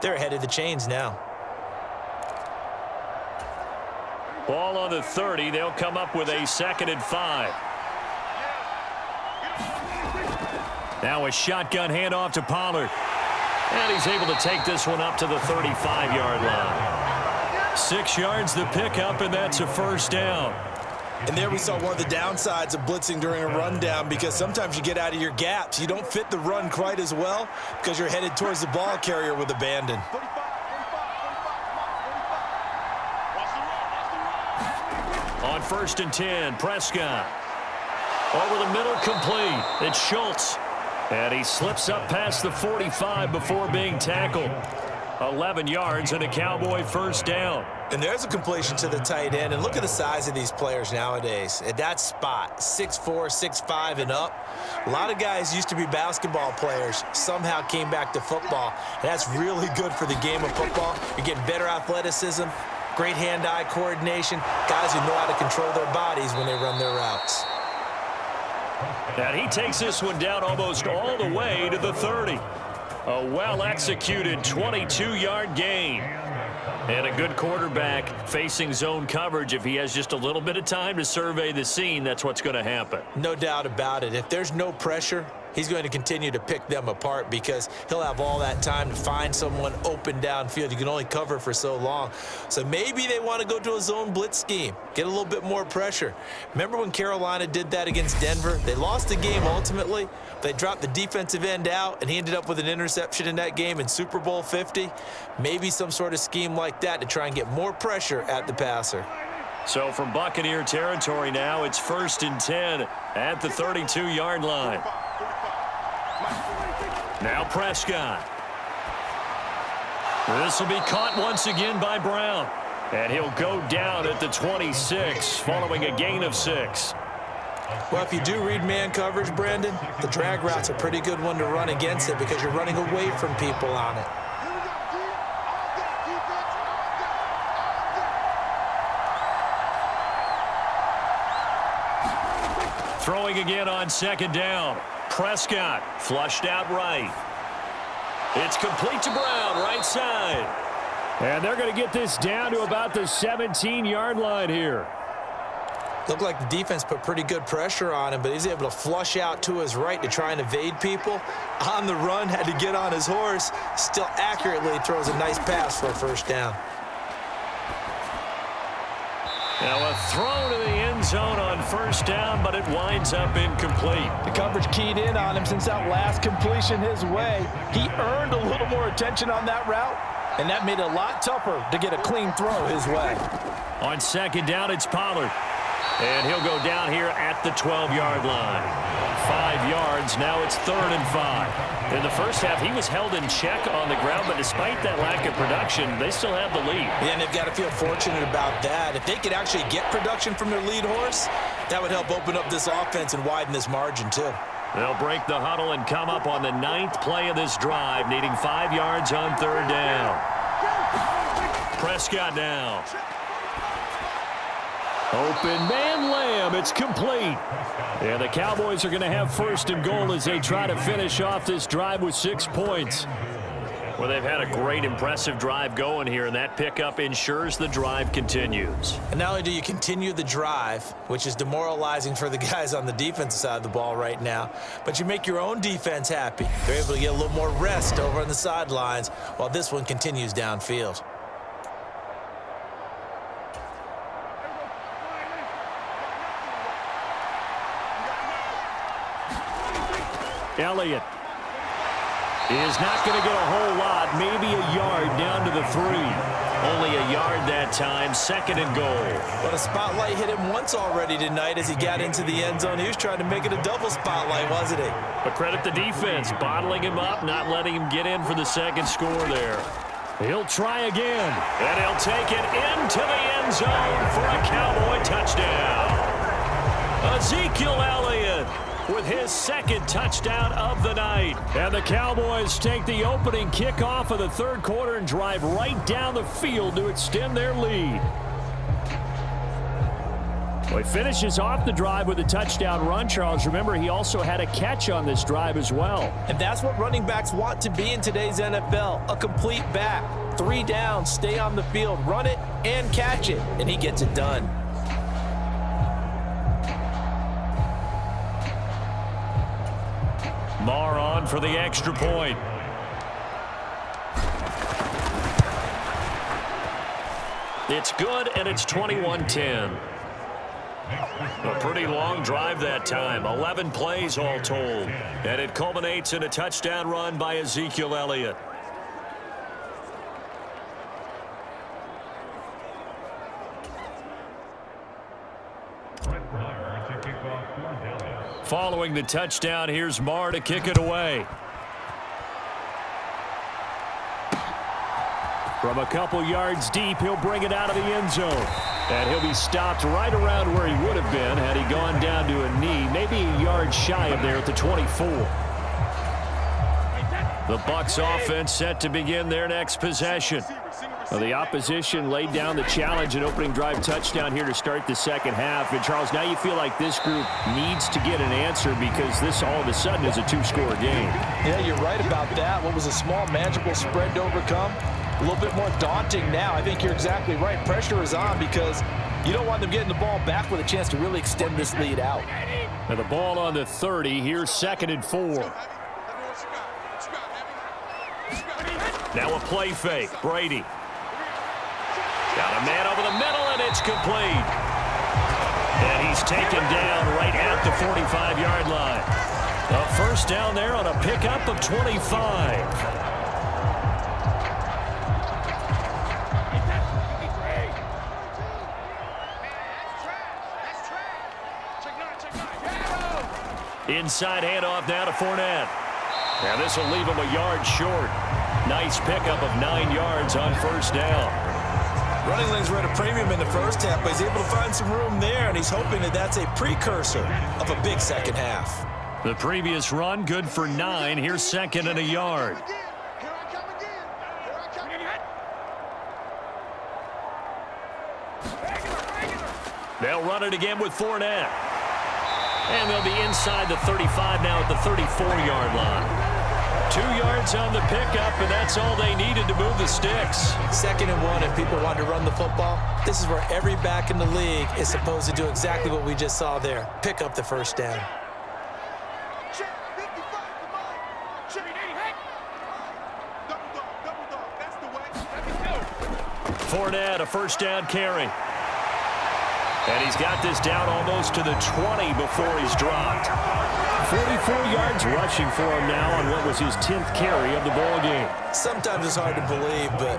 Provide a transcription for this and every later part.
they're ahead of the chains now. Ball on the 30. They'll come up with a 2nd and 5. Now a shotgun handoff to Pollard. And he's able to take this one up to the 35-yard line. 6 yards the pickup, and that's a 1st down. And there we saw one of the downsides of blitzing during a rundown, because sometimes you get out of your gaps. You don't fit the run quite as well because you're headed towards the ball carrier with abandon. On 1st and 10, Prescott. Over the middle, complete. It's Schultz. And he slips up past the 45 before being tackled. 11 yards and a Cowboy 1st down. And there's a completion to the tight end. And look at the size of these players nowadays. At that spot, 6'4", 6'5", and up. A lot of guys used to be basketball players, somehow came back to football. And that's really good for the game of football. You're getting better athleticism, great hand-eye coordination, guys who know how to control their bodies when they run their routes. And he takes this one down almost all the way to the 30. A well-executed 22-yard gain. And a good quarterback facing zone coverage. If he has just a little bit of time to survey the scene, that's what's going to happen. No doubt about it. If there's no pressure, he's going to continue to pick them apart because he'll have all that time to find someone open downfield. You can only cover for so long. So maybe they want to go to a zone blitz scheme, get a little bit more pressure. Remember when Carolina did that against Denver? They lost the game ultimately. They dropped the defensive end out, and he ended up with an interception in that game in Super Bowl 50. Maybe some sort of scheme like that to try and get more pressure at the passer. So from Buccaneer territory now, it's 1st and 10 at the 32-yard line. Now Prescott. This will be caught once again by Brown. And he'll go down at the 26 following a gain of 6. Well, if you do read man coverage, Brandon, the drag route's a pretty good one to run against it because you're running away from people on it. Throwing again on 2nd down. Prescott flushed out right. It's complete to Brown, right side. And they're going to get this down to about the 17-yard line here. Looked like the defense put pretty good pressure on him, but he's able to flush out to his right to try and evade people. On the run, had to get on his horse. Still accurately throws a nice pass for a 1st down. Now a throw to the end zone on 1st down, but it winds up incomplete. The coverage keyed in on him since that last completion his way. He earned a little more attention on that route, and that made it a lot tougher to get a clean throw his way. On 2nd down, it's Pollard. And he'll go down here at the 12-yard line. 5 yards, now it's 3rd and 5. In the first half, he was held in check on the ground, but despite that lack of production, they still have the lead. Yeah, and they've got to feel fortunate about that. If they could actually get production from their lead horse, that would help open up this offense and widen this margin too. They'll break the huddle and come up on the 9th play of this drive, needing 5 yards on 3rd down. Prescott now. Open man Lamb, it's complete. And the Cowboys are going to have 1st and goal as they try to finish off this drive with 6 points. Well, they've had a great, impressive drive going here, and that pickup ensures the drive continues. And not only do you continue the drive, which is demoralizing for the guys on the defensive side of the ball right now, but you make your own defense happy. They're able to get a little more rest over on the sidelines while this one continues downfield. Elliott is not going to get a whole lot, maybe a yard down to the 3. Only a yard that time, 2nd and goal. But a spotlight hit him once already tonight as he got into the end zone. He was trying to make it a double spotlight, wasn't he? But credit the defense, bottling him up, not letting him get in for the 2nd score there. He'll try again, and he'll take it into the end zone for a Cowboy touchdown. Ezekiel Elliott with his 2nd touchdown of the night. And the Cowboys take the opening kickoff of the 3rd quarter and drive right down the field to extend their lead. Well, he finishes off the drive with a touchdown run, Charles. Remember, he also had a catch on this drive as well. And that's what running backs want to be in today's NFL, a complete back. 3 downs, stay on the field, run it, and catch it, and he gets it done. Marr on for the extra point. It's good, and it's 21-10. A pretty long drive that time. 11 plays all told. And it culminates in a touchdown run by Ezekiel Elliott. Following the touchdown, here's Marr to kick it away. From a couple yards deep, he'll bring it out of the end zone. And he'll be stopped right around where he would have been had he gone down to a knee, maybe a yard shy of there at the 24. The Bucs offense set to begin their next possession. Well, the opposition laid down the challenge, an opening drive touchdown here to start the second half. And, Charles, now you feel like this group needs to get an answer because this all of a sudden is a 2-score game. Yeah, you're right about that. What was a small, manageable spread to overcome? A little bit more daunting now. I think you're exactly right. Pressure is on because you don't want them getting the ball back with a chance to really extend this lead out. And the ball on the 30. Here's 2nd and 4. Now a play fake. Brady. Got a man over the middle, and it's complete. And he's taken down right at the 45-yard line. A first down there on a pickup of 25. Inside handoff now to Fournette. Now this will leave him a yard short. Nice pickup of 9 yards on first down. Running lanes were at a premium in the first half, but he's able to find some room there, and he's hoping that that's a precursor of a big second half. The previous run good for 9. Here's 2nd and a yard. They'll run it again with Fournette. And they'll be inside the 35 now at the 34-yard line. 2 yards on the pickup, and that's all they needed to move the sticks. 2nd and 1, and people want to run the football. This is where every back in the league is supposed to do exactly what we just saw there. Pick up the first down. Fournette, a first down carry. And he's got this down almost to the 20 before he's dropped. 44 yards rushing for him now on what was his 10th carry of the ball game. Sometimes it's hard to believe, but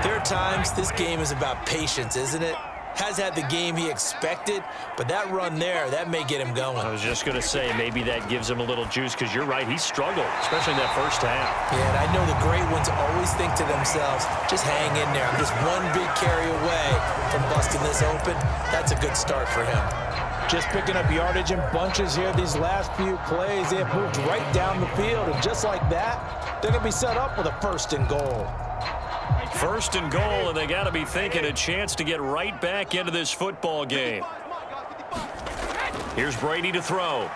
there are times this game is about patience, isn't it? Has had the game he expected, but that run there, that may get him going. I was just going to say, maybe that gives him a little juice because you're right, he struggled, especially in that first half. Yeah, and I know the great ones always think to themselves, just hang in there. I'm just one big carry away from busting this open. That's a good start for him. Just picking up yardage in bunches here these last few plays. They have moved right down the field, and just like that, they're going to be set up with a 1st and goal. 1st and goal, and they got to be thinking a chance to get right back into this football game. Here's Brady to throw.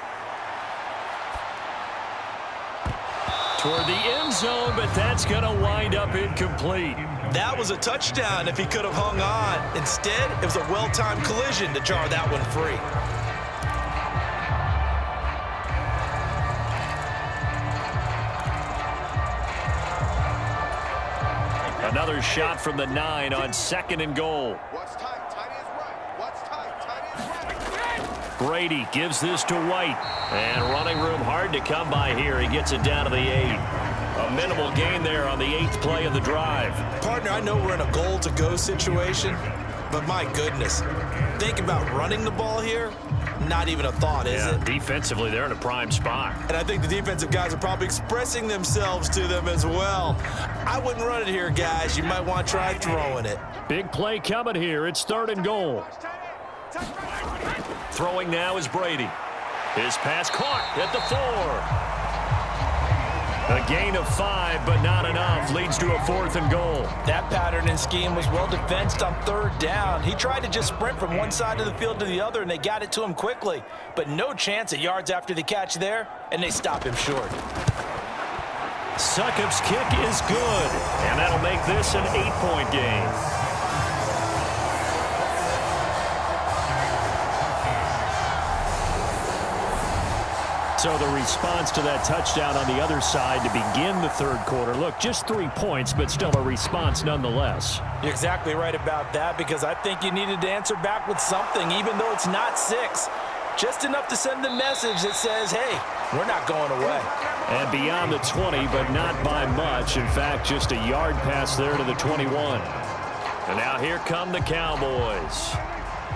Toward the end zone, but that's going to wind up incomplete. That was a touchdown if he could have hung on. Instead, it was a well-timed collision to jar that one free. Another shot from the 9 on 2nd and goal. Brady gives this to White. And running room hard to come by here. He gets it down to the 8. A minimal gain there on the 8th play of the drive. Partner, I know we're in a goal-to-go situation, but my goodness, think about running the ball here. Not even a thought, is it? Defensively, they're in a prime spot. And I think the defensive guys are probably expressing themselves to them as well. I wouldn't run it here, guys. You might want to try throwing it. Big play coming here. It's 3rd and goal. Throwing now is Brady. His pass caught at the 4. A gain of 5, but not enough. Leads to a 4th and goal. That pattern and scheme was well defensed on 3rd down. He tried to just sprint from one side of the field to the other, and they got it to him quickly. But no chance at yards after the catch there, and they stop him short. Succop's kick is good, and that'll make this an 8-point game. So the response to that touchdown on the other side to begin the 3rd quarter. Look, just 3 points, but still a response nonetheless. You're exactly right about that, because I think you needed to answer back with something, even though it's not 6. Just enough to send the message that says, hey, we're not going away. And beyond the 20, but not by much. In fact, just a yard pass there to the 21. And now here come the Cowboys.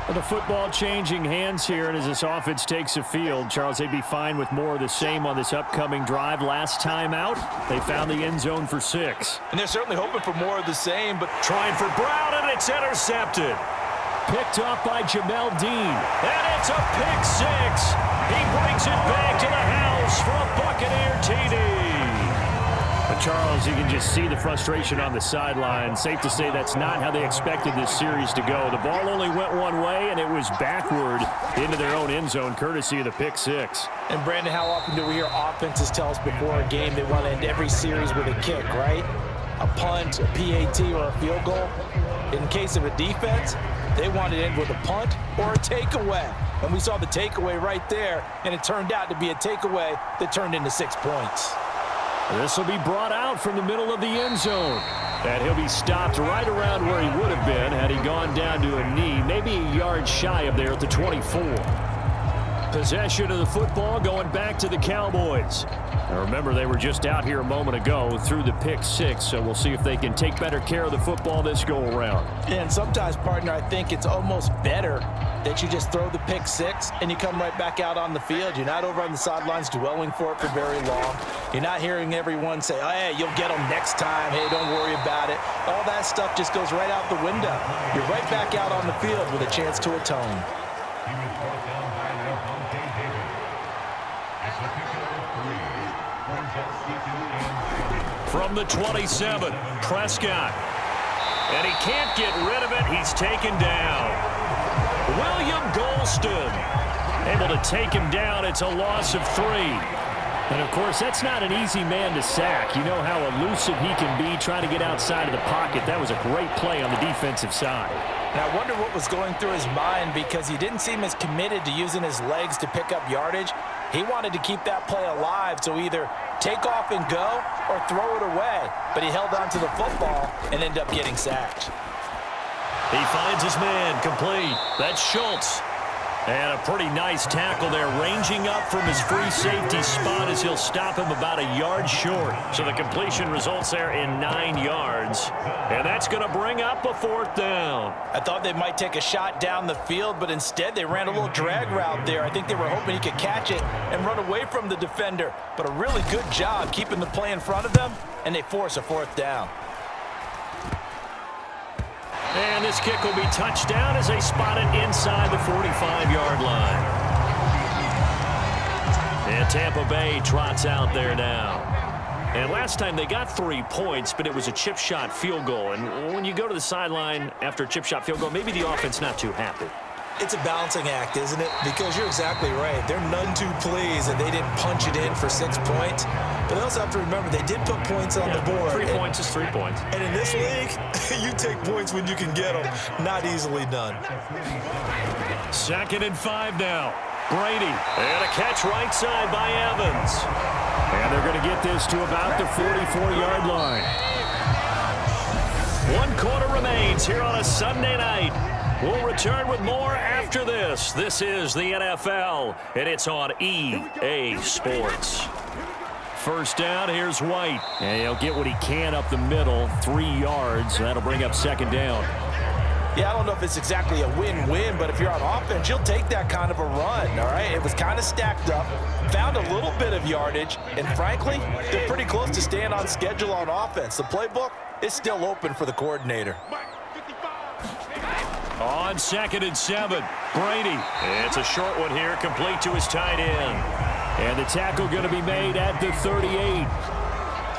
The football changing hands here, and as this offense takes a field, Charles, they'd be fine with more of the same on this upcoming drive. Last time out, they found the end zone for 6. And they're certainly hoping for more of the same, but trying for Brown, and it's intercepted. Picked off by Jamel Dean. And it's a pick 6. He brings it back to the house for a Buccaneer TD. But Charles, you can just see the frustration on the sideline. Safe to say that's not how they expected this series to go. The ball only went one way, and it was backward into their own end zone, courtesy of the pick 6. And Brandon, how often do we hear offenses tell us before a game they want to end every series with a kick, right? A punt, a PAT, or a field goal. In case of a defense, they want to end with a punt or a takeaway. And we saw the takeaway right there, and it turned out to be a takeaway that turned into 6 points. This will be brought out from the middle of the end zone. And he'll be stopped right around where he would have been had he gone down to a knee, maybe a yard shy of there at the 24. Possession of the football going back to the Cowboys. Now remember, they were just out here a moment ago through the pick 6, so we'll see if they can take better care of the football this go-around. And sometimes, partner, I think it's almost better that you just throw the pick 6 and you come right back out on the field. You're not over on the sidelines dwelling for it for very long. You're not hearing everyone say, oh, hey, you'll get them next time. Hey, don't worry about it. All that stuff just goes right out the window. You're right back out on the field with a chance to atone. From the 27, Prescott. And he can't get rid of it. He's taken down. William Golston able to take him down. It's a loss of 3. And, of course, that's not an easy man to sack. You know how elusive he can be trying to get outside of the pocket. That was a great play on the defensive side. And I wonder what was going through his mind, because he didn't seem as committed to using his legs to pick up yardage. He wanted to keep that play alive, so either take off and go or throw it away. But he held on to the football and ended up getting sacked. He finds his man complete. That's Schultz. And a pretty nice tackle there, ranging up from his free safety spot as he'll stop him about a yard short. So the completion results there in 9 yards. And that's going to bring up a 4th down. I thought they might take a shot down the field, but instead they ran a little drag route there. I think they were hoping he could catch it and run away from the defender. But a really good job keeping the play in front of them, and they force a 4th down. And this kick will be touched down as they spot it inside the 45-yard line. And Tampa Bay trots out there now. And last time they got 3 points, but it was a chip shot field goal. And when you go to the sideline after a chip shot field goal, maybe the offense not too happy. It's a balancing act, isn't it? Because you're exactly right. They're none too pleased that they didn't punch it in for 6 points. But they also have to remember they did put points on the board. 3 points is 3 points. And in this league, you take points when you can get them. Not easily done. 2nd and 5 now. Brady. And a catch right side by Evans. And they're going to get this to about the 44-yard line. 1 quarter remains here on a Sunday night. We'll return with more after this. This is the NFL, and it's on EA Sports. First down, here's White. And he'll get what he can up the middle, 3 yards. That'll bring up 2nd down. Yeah, I don't know if it's exactly a win-win, but if you're on offense, you'll take that kind of a run, all right? It was kind of stacked up, found a little bit of yardage, and frankly, they're pretty close to staying on schedule on offense. The playbook is still open for the coordinator. On 2nd and 7, Brady. It's a short one here, complete to his tight end. And the tackle going to be made at the 38.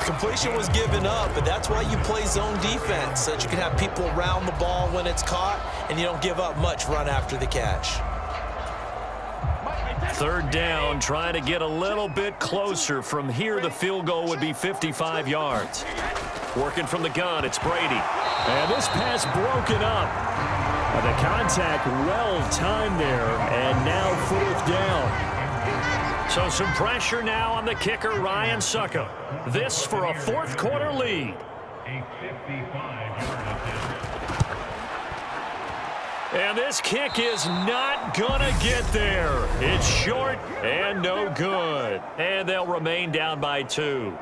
completion was given up, but that's why you play zone defense, so that you can have people around the ball when it's caught, and you don't give up much run after the catch. Third down, trying to get a little bit closer. From here, the field goal would be 55 yards. Working from the gun, it's Brady. And this pass broken up. The contact well timed there, and now fourth down. So some pressure now on the kicker, Ryan Succo. This for a fourth quarter lead. And this kick is not going to get there. It's short and no good. And they'll remain down by 2.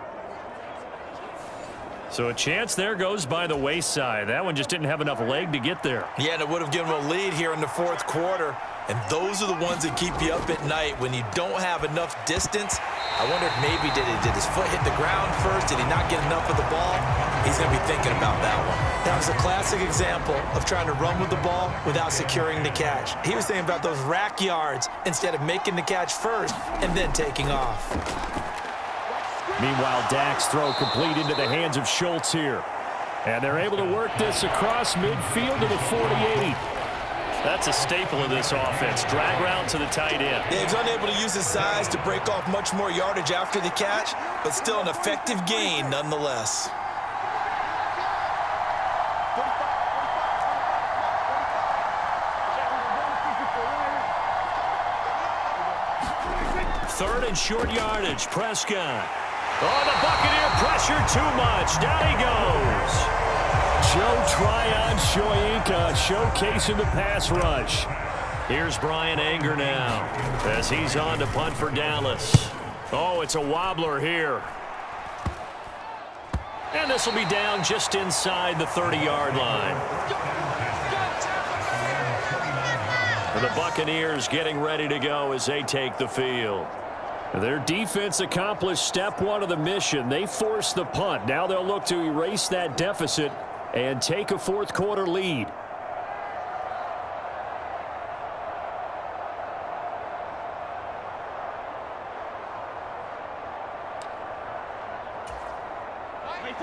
So a chance there goes by the wayside. That one just didn't have enough leg to get there. Yeah, and it would have given them a lead here in the fourth quarter. And those are the ones that keep you up at night when you don't have enough distance. I wonder if maybe did his foot hit the ground first? Did he not get enough of the ball? He's going to be thinking about that one. That was a classic example of trying to run with the ball without securing the catch. He was thinking about those rack yards instead of making the catch first and then taking off. Meanwhile, Dak's throw complete into the hands of Schultz here. And they're able to work this across midfield to the 48. That's a staple of this offense. Drag route to the tight end. Yeah, he's unable to use his size to break off much more yardage after the catch, but still an effective gain nonetheless. Third and short yardage. Prescott. Oh, the Buccaneer pressure too much. Down he goes. Joe Tryon-Shoyinka showcasing the pass rush. Here's Brian Anger now as he's on to punt for Dallas. Oh, it's a wobbler here. And this will be down just inside the 30-yard line. The Buccaneers getting ready to go as they take the field. Their defense accomplished step one of the mission. They forced the punt. Now they'll look to erase that deficit and take a fourth quarter lead.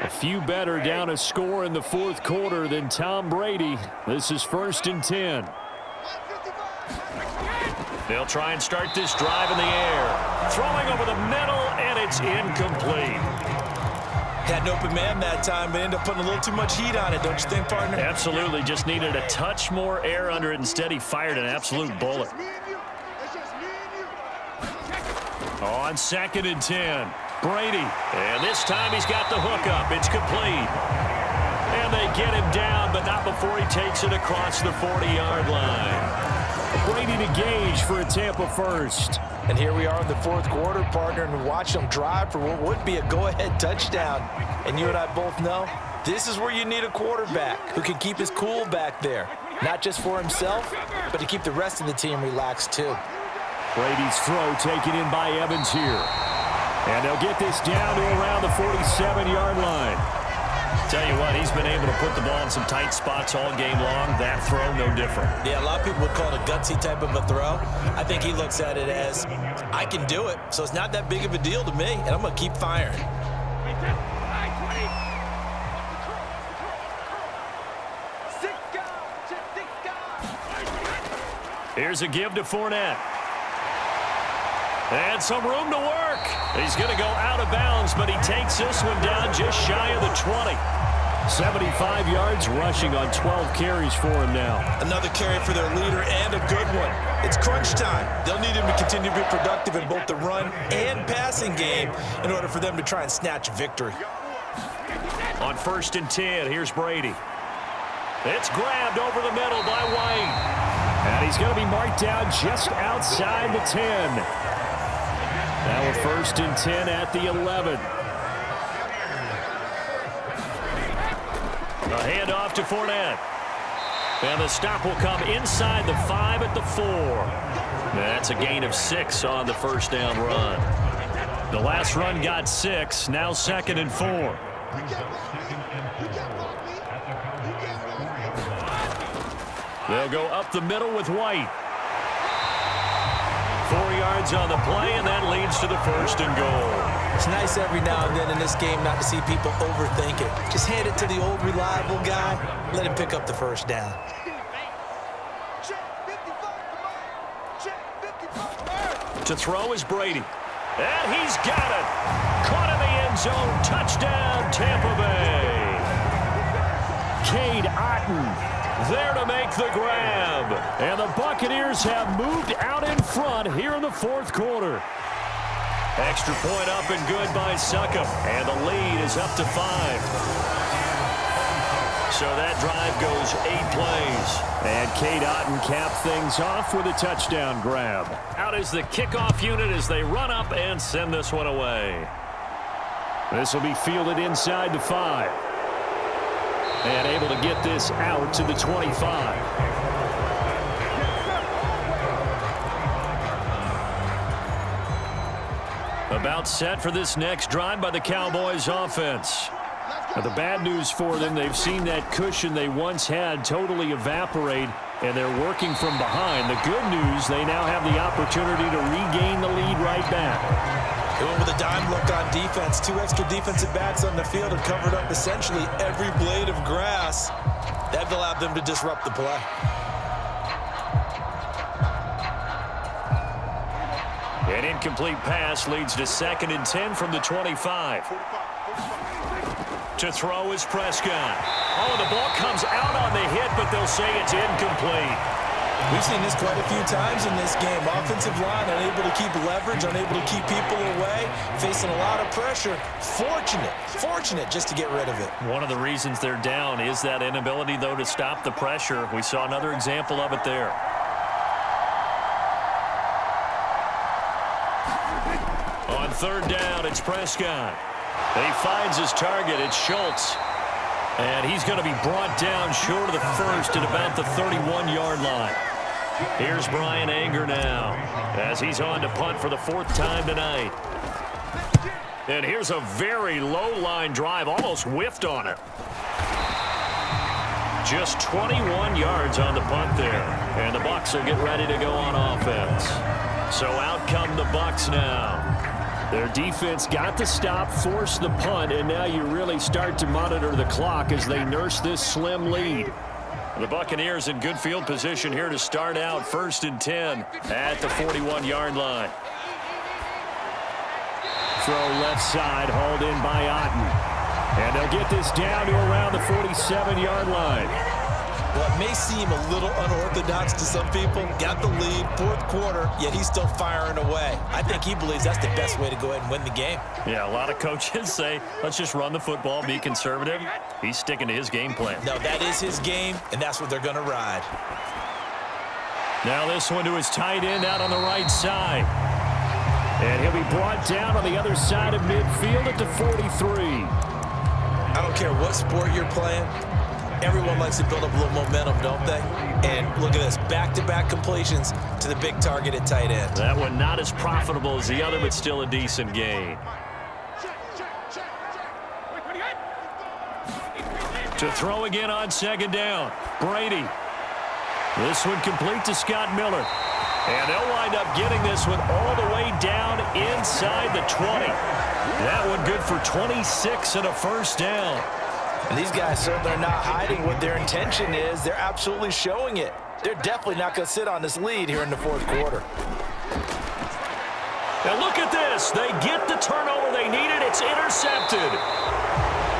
A few better down a score in the fourth quarter than Tom Brady. This is 1st and 10. They'll try and start this drive in the air. Throwing over the middle, and it's incomplete. Had an open man that time, but ended up putting a little too much heat on it, don't you think, partner? Absolutely. Just needed a touch more air under it. Instead, he fired an absolute bullet. On 2nd and 10, Brady. And this time he's got the hook up. It's complete. And they get him down, but not before he takes it across the 40-yard line. Brady to Gage for a Tampa first. And here we are in the fourth quarter, partner, and watch them drive for what would be a go-ahead touchdown. And you and I both know this is where you need a quarterback who can keep his cool back there. Not just for himself, but to keep the rest of the team relaxed too. Brady's throw taken in by Evans here. And they'll get this down to around the 47-yard line. Tell you what, he's been able to put the ball in some tight spots all game long. That throw, no different. Yeah, a lot of people would call it a gutsy type of a throw. I think he looks at it as, I can do it, so it's not that big of a deal to me, and I'm going to keep firing. Here's a give to Fournette. And some room to work. He's going to go out of bounds, but he takes this one down just shy of the 20. 75 yards rushing on 12 carries for him now. Another carry for their leader and a good one. It's crunch time. They'll need him to continue to be productive in both the run and passing game in order for them to try and snatch a victory. On 1st and 10, here's Brady. It's grabbed over the middle by White. And he's going to be marked down just outside the 10. Now a 1st and 10 at the 11. A handoff to Fournette. And the stop will come inside the 5 at the 4. That's a gain of 6 on the first down run. The last run got 6. Now 2nd and 4. They'll go up the middle with White. 4 yards on the play, and that leads to the 1st and goal. It's nice every now and then in this game not to see people overthink it. Just hand it to the old reliable guy. Let him pick up the 1st down. To throw is Brady. And he's got it. Caught in the end zone. Touchdown, Tampa Bay. Cade Otton there to make the grab. And the Buccaneers have moved out in front here in the 4th quarter. Extra point up and good by Succop. And the lead is up to 5. So that drive goes 8 plays. And Cade Otton capped things off with a touchdown grab. Out is the kickoff unit as they run up and send this one away. This will be fielded inside the 5. And able to get this out to the 25. About set for this next drive by the Cowboys offense. Now, the bad news for them, they've seen that cushion they once had totally evaporate, and they're working from behind. The good news, they now have the opportunity to regain the lead right back. Going with a dime look on defense. 2 extra defensive backs on the field have covered up essentially every blade of grass. That allowed them to disrupt the play. An incomplete pass leads to 2nd and 10 from the 25. To throw is Prescott. Oh, the ball comes out on the hit, but they'll say it's incomplete. We've seen this quite a few times in this game. Offensive line unable to keep leverage, unable to keep people away, facing a lot of pressure. Fortunate just to get rid of it. One of the reasons they're down is that inability, though, to stop the pressure. We saw another example of it there. On 3rd down, it's Prescott. He finds his target. It's Schultz. And he's going to be brought down short of the 1st at about the 31-yard line. Here's Brian Anger now as he's on to punt for the 4th time tonight. And here's a very low-line drive, almost whiffed on it. Just 21 yards on the punt there. And the Bucs will get ready to go on offense. So out come the Bucs now. Their defense got the stop, forced the punt, and now you really start to monitor the clock as they nurse this slim lead. The Buccaneers in good field position here to start out 1st and 10 at the 41-yard line. Throw left side, hauled in by Otton. And they'll get this down to around the 47-yard line. Well, it may seem a little unorthodox to some people. Got the lead, 4th quarter, yet he's still firing away. I think he believes that's the best way to go ahead and win the game. Yeah, a lot of coaches say, let's just run the football, be conservative. He's sticking to his game plan. No, that is his game, and that's what they're going to ride. Now this one to his tight end out on the right side. And he'll be brought down on the other side of midfield at the 43. I don't care what sport you're playing. Everyone likes to build up a little momentum, don't they? And look at this, back-to-back completions to the big target at tight end. That one not as profitable as the other, but still a decent gain. To throw again on 2nd down, Brady. This one complete to Scott Miller. And they'll wind up getting this one all the way down inside the 20. That one good for 26 and a 1st down. And these guys certainly are not hiding what their intention is. They're absolutely showing it. They're definitely not going to sit on this lead here in the 4th quarter. Now look at this. They get the turnover they needed. It's intercepted.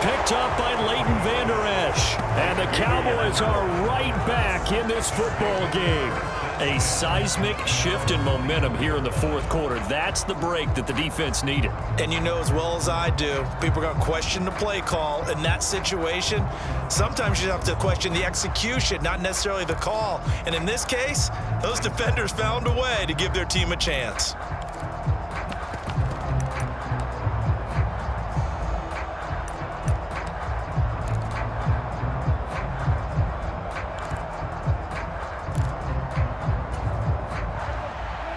Picked up by Leighton Vander Esch. And the Cowboys are right back in this football game. A seismic shift in momentum here in the 4th quarter. That's the break that the defense needed. And you know as well as I do, people are going to question the play call in that situation. Sometimes you have to question the execution, not necessarily the call. And in this case, those defenders found a way to give their team a chance.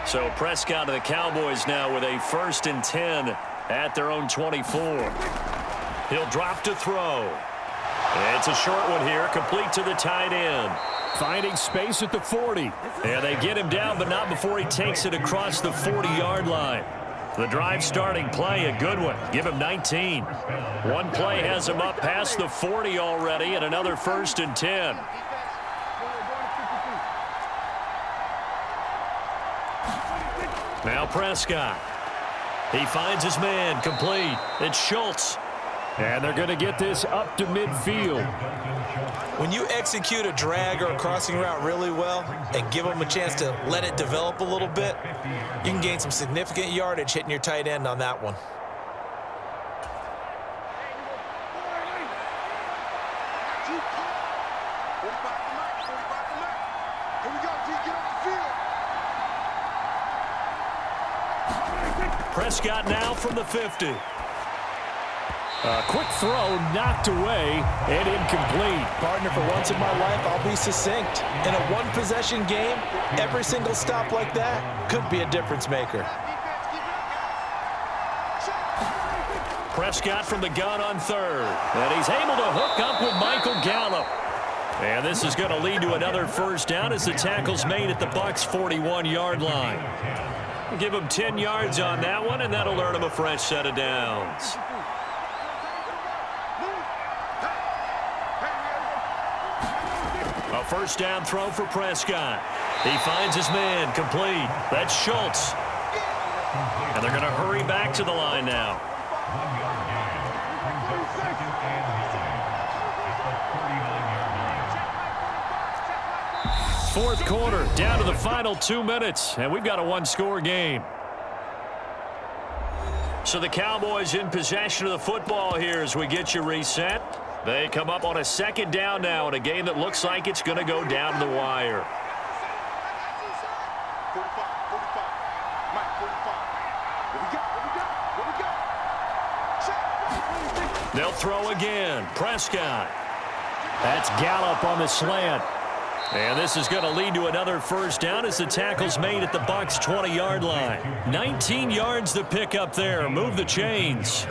So Prescott and the Cowboys now with a 1st and 10 at their own 24. He'll drop to throw. It's a short one here, complete to the tight end. Finding space at the 40. And they get him down, but not before he takes it across the 40-yard line. The drive starting play, a good one. Give him 19. One play has him up past the 40 already, and another 1st and 10. Now Prescott. He finds his man, complete. It's Schultz. And they're going to get this up to midfield. When you execute a drag or a crossing route really well and give them a chance to let it develop a little bit, you can gain some significant yardage hitting your tight end on that one. Prescott now from the 50. A quick throw knocked away and incomplete. Partner, for once in my life, I'll be succinct. In a one-possession game, every single stop like that could be a difference maker. Prescott from the gun on 3rd. And he's able to hook up with Michael Gallup. And this is going to lead to another 1st down as the tackle's made at the Bucs' 41-yard line. Give him 10 yards on that one, and that'll earn him a fresh set of downs. A 1st down throw for Prescott. He finds his man, complete. That's Schultz. And they're going to hurry back to the line now. Fourth quarter, down to the final 2 minutes, and we've got a one-score game. So the Cowboys in possession of the football here as we get you reset. They come up on a 2nd down now in a game that looks like it's going to go down the wire. They'll throw again. Prescott. That's Gallup on the slant. And this is going to lead to another 1st down as the tackle's made at the Bucs' 20-yard line. 19 yards to pick up there. Move the chains.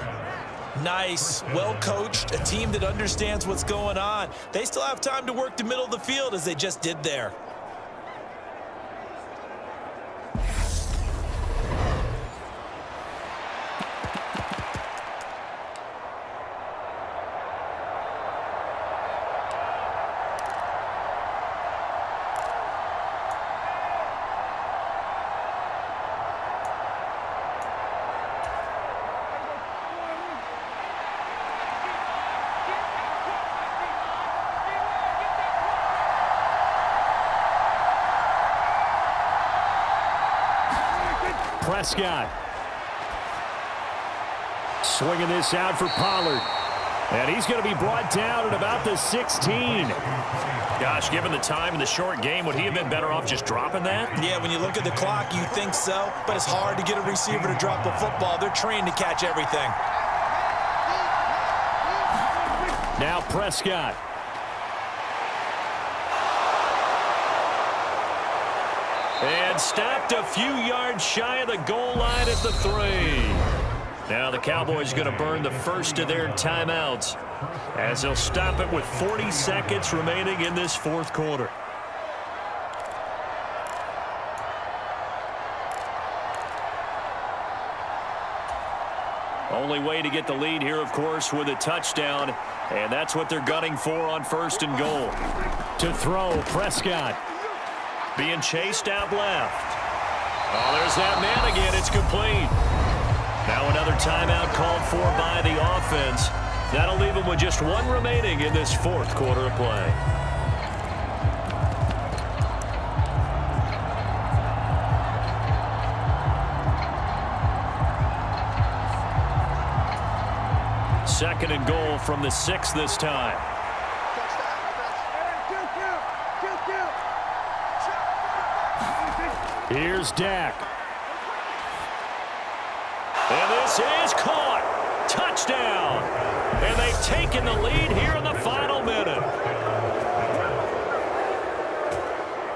Nice, well coached, a team that understands what's going on. They still have time to work the middle of the field as they just did there. Prescott. Swinging this out for Pollard. And he's going to be brought down at about the 16. Gosh, given the time in the short game, would he have been better off just dropping that? Yeah, when you look at the clock, you think so. But it's hard to get a receiver to drop a football. They're trained to catch everything. Now Prescott. And stopped a few yards shy of the goal line at the 3. Now the Cowboys going to burn the first of their timeouts as they'll stop it with 40 seconds remaining in this 4th quarter. Only way to get the lead here, of course, with a touchdown, and that's what they're gunning for on 1st and goal. To throw, Prescott. Being chased out left. Oh, there's that man again. It's complete. Now another timeout called for by the offense. That'll leave them with just one remaining in this 4th quarter of play. Second and goal from the 6 this time. Here's Dak. And this is caught. Touchdown. And they've taken the lead here in the final minute.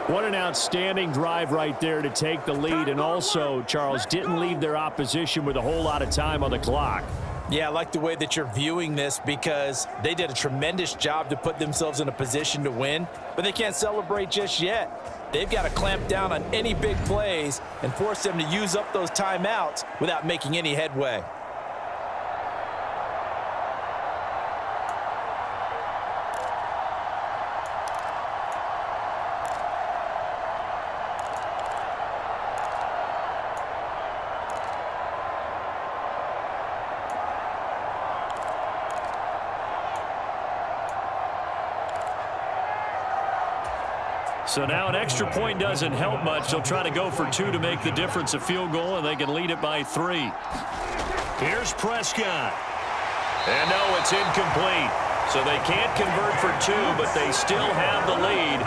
What an outstanding drive right there to take the lead. And also, Charles, didn't leave their opposition with a whole lot of time on the clock. Yeah, I like the way that you're viewing this because they did a tremendous job to put themselves in a position to win, but they can't celebrate just yet. They've got to clamp down on any big plays and force them to use up those timeouts without making any headway. So now an extra point doesn't help much. They'll try to go for 2 to make the difference a field goal, and they can lead it by 3. Here's Prescott. And no, it's incomplete. So they can't convert for 2, but they still have the lead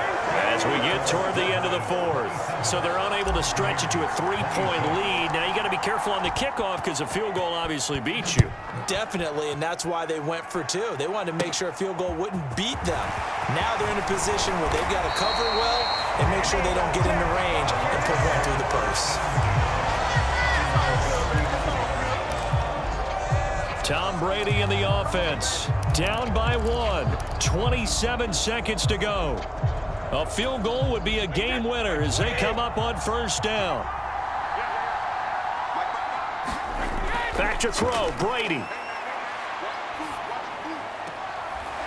as we get toward the end of the 4th. So they're unable to stretch it to a 3-point lead. Now you got to be careful on the kickoff because a field goal obviously beats you. Definitely, and that's why they went for 2. They wanted to make sure a field goal wouldn't beat them. Now they're in a position where they've got to cover well and make sure they don't get into range and put one through the purse. Tom Brady in the offense. Down by 1. 27 seconds to go. A field goal would be a game winner as they come up on first down. Back to throw, Brady.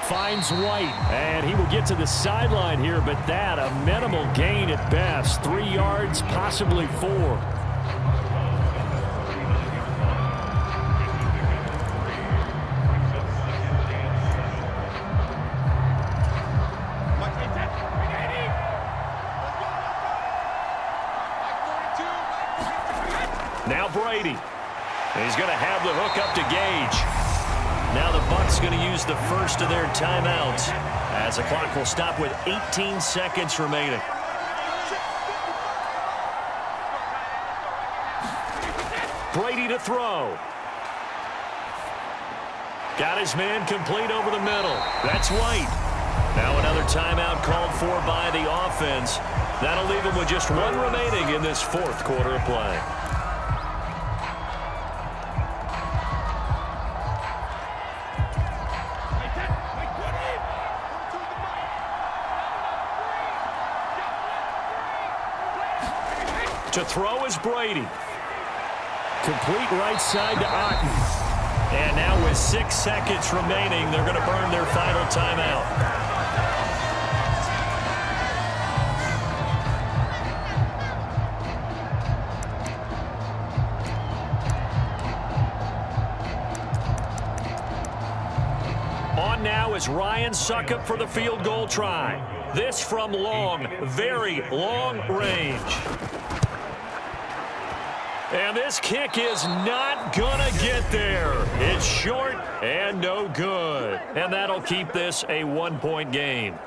Finds White, and he will get to the sideline here, but that a minimal gain at best. 3 yards, possibly 4. Now Brady. He's going to have the hook up to Gage. Now the Bucs going to use the first of their timeouts as the clock will stop with 18 seconds remaining. Brady to throw. Got his man complete over the middle. That's White. Now another timeout called for by the offense. That'll leave him with just 1 remaining in this 4th quarter of play. To throw is Brady. Complete right side to Otten. And now with 6 seconds remaining, they're going to burn their final timeout. On now is Ryan Succop for the field goal try. This from long, very long range. And this kick is not going to get there. It's short and no good. And that'll keep this a 1-point game.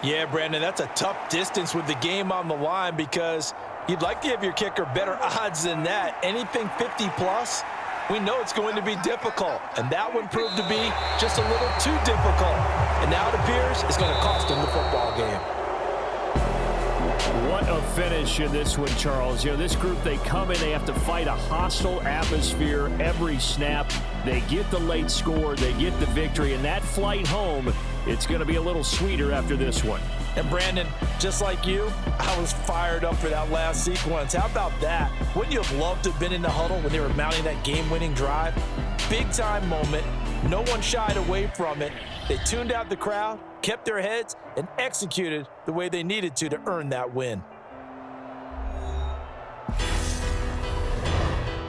Yeah, Brandon, that's a tough distance with the game on the line because you'd like to have your kicker better odds than that. Anything 50-plus, we know it's going to be difficult. And that one proved to be just a little too difficult. And now it appears it's going to cost him the football game. What a finish in this one, Charles. You know, this group, they come in, they have to fight a hostile atmosphere every snap. They get the late score, they get the victory, and that flight home, it's going to be a little sweeter after this one. And Brandon, just like you, I was fired up for that last sequence. How about that? Wouldn't you have loved to have been in the huddle when they were mounting that game-winning drive? Big-time moment. No one shied away from it. They tuned out the crowd, kept their heads, and executed the way they needed to earn that win.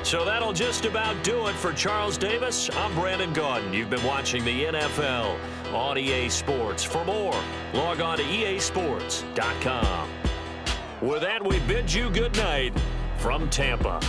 So that'll just about do it for Charles Davis. I'm Brandon Gaudin. You've been watching the NFL on EA Sports. For more, log on to easports.com. With that, we bid you good night from Tampa.